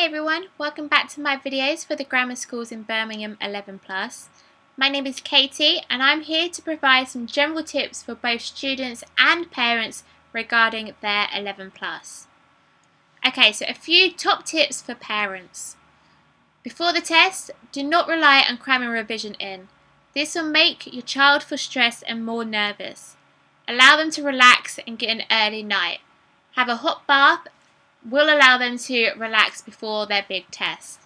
everyone, welcome back to my videos for the grammar schools in Birmingham 11 Plus. My name is Katie and I'm here to provide some general tips for both students and parents regarding their 11 Plus. Okay, so a few top tips for parents. Before the test, do not rely on cramming revision in. This will make your child feel stressed and more nervous. Allow them to relax and get an early night. Have a hot bath will allow them to relax before their big test.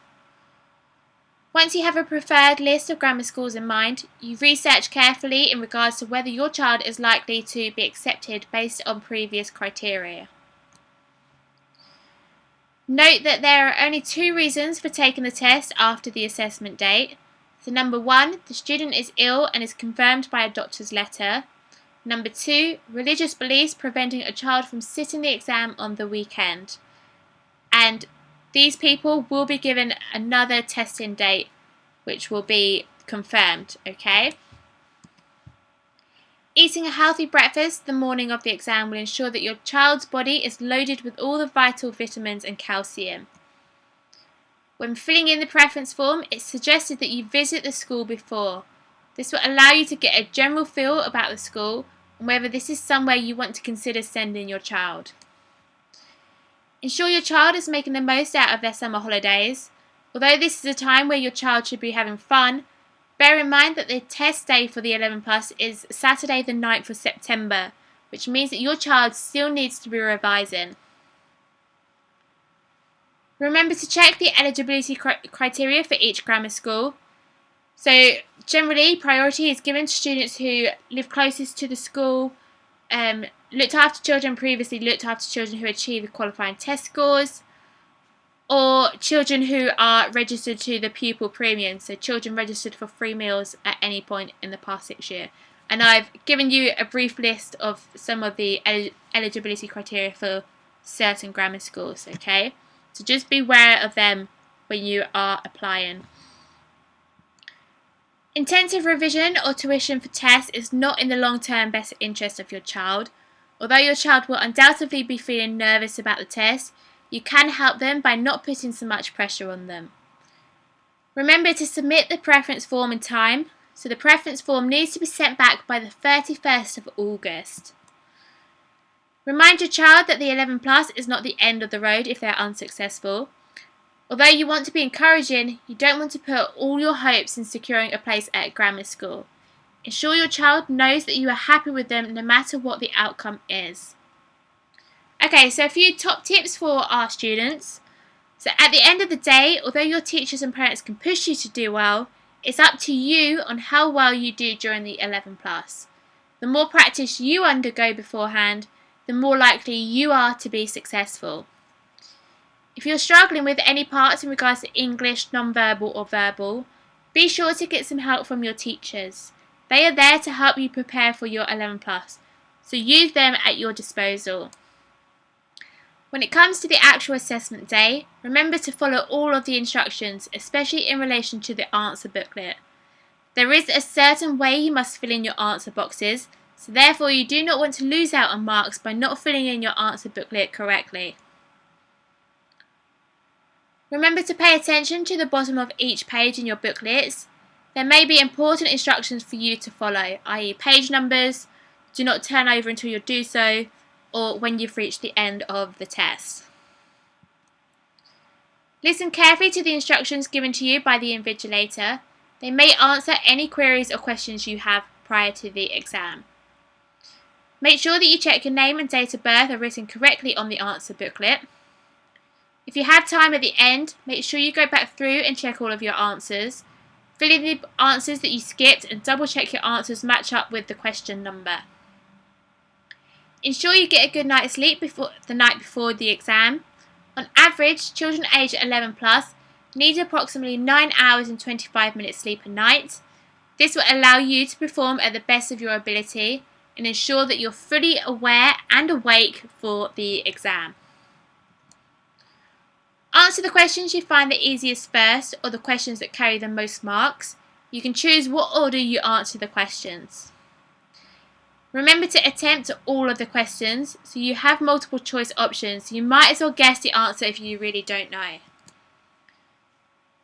Once you have a preferred list of grammar schools in mind, you research carefully in regards to whether your child is likely to be accepted based on previous criteria. Note that there are only two reasons for taking the test after the assessment date. So number 1, the student is ill and is confirmed by a doctor's letter. Number 2, religious beliefs preventing a child from sitting the exam on the weekend. And these people will be given another testing date which will be confirmed, okay? Eating a healthy breakfast the morning of the exam will ensure that your child's body is loaded with all the vital vitamins and calcium. When filling in the preference form, it's suggested that you visit the school before. This will allow you to get a general feel about the school and whether this is somewhere you want to consider sending your child. Ensure your child is making the most out of their summer holidays. Although this is a time where your child should be having fun, bear in mind that the test day for the 11 Plus is Saturday the 9th of September, which means that your child still needs to be revising. Remember to check the eligibility criteria for each grammar school. So generally, priority is given to students who live closest to the school, looked after children previously looked after children who achieve the qualifying test scores, or children who are registered to the pupil premium, so children registered for free meals at any point in the past 6 years. And I've given you a brief list of some of the eligibility criteria for certain grammar schools, okay? So just be aware of them when you are applying. Intensive revision or tuition for tests is not in the long-term best interest of your child. Although your child will undoubtedly be feeling nervous about the test, you can help them by not putting so much pressure on them. Remember to submit the preference form in time, so the preference form needs to be sent back by the 31st of August. Remind your child that the 11 Plus is not the end of the road if they are unsuccessful. Although you want to be encouraging, you don't want to put all your hopes in securing a place at a grammar school. Ensure your child knows that you are happy with them no matter what the outcome is. Okay, so a few top tips for our students. So at the end of the day, although your teachers and parents can push you to do well, it's up to you on how well you do during the 11 Plus. The more practice you undergo beforehand, the more likely you are to be successful. If you're struggling with any parts in regards to English, non-verbal or verbal, be sure to get some help from your teachers. They are there to help you prepare for your 11 Plus, so use them at your disposal. When it comes to the actual assessment day, remember to follow all of the instructions, especially in relation to the answer booklet. There is a certain way you must fill in your answer boxes, so therefore you do not want to lose out on marks by not filling in your answer booklet correctly. Remember to pay attention to the bottom of each page in your booklets. There may be important instructions for you to follow, i.e. page numbers, do not turn over until you do so, or when you've reached the end of the test. Listen carefully to the instructions given to you by the invigilator. They may answer any queries or questions you have prior to the exam. Make sure that you check your name and date of birth are written correctly on the answer booklet. If you have time at the end, make sure you go back through and check all of your answers. Fill in the answers that you skipped and double check your answers match up with the question number. Ensure you get a good night's sleep the night before the exam. On average, children aged 11 plus need approximately 9 hours and 25 minutes sleep a night. This will allow you to perform at the best of your ability and ensure that you're fully aware and awake for the exam. Answer the questions you find the easiest first, or the questions that carry the most marks. You can choose what order you answer the questions. Remember to attempt all of the questions, so you have multiple choice options. You might as well guess the answer if you really don't know.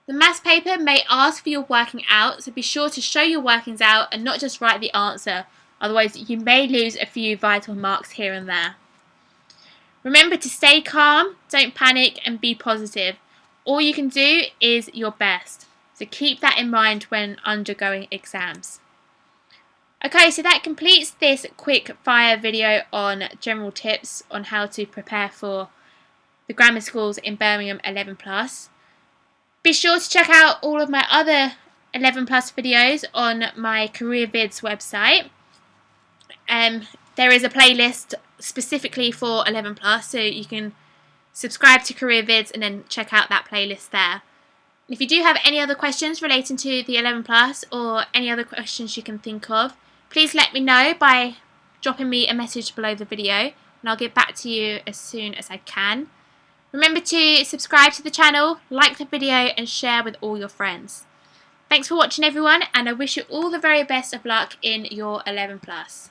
The maths paper may ask for your working out, so be sure to show your workings out and not just write the answer, otherwise you may lose a few vital marks here and there. Remember to stay calm, don't panic and be positive. All you can do is your best, so keep that in mind when undergoing exams. Okay, so that completes this quick fire video on general tips on how to prepare for the grammar schools in Birmingham 11 Plus. Be sure to check out all of my other 11 Plus videos on my Career Vids website. There is a playlist specifically for 11 Plus, so you can subscribe to Career Vids and then check out that playlist there. If you do have any other questions relating to the 11 Plus or any other questions you can think of, please let me know by dropping me a message below the video and I'll get back to you as soon as I can. Remember to subscribe to the channel, like the video and share with all your friends. Thanks for watching everyone, and I wish you all the very best of luck in your 11 Plus.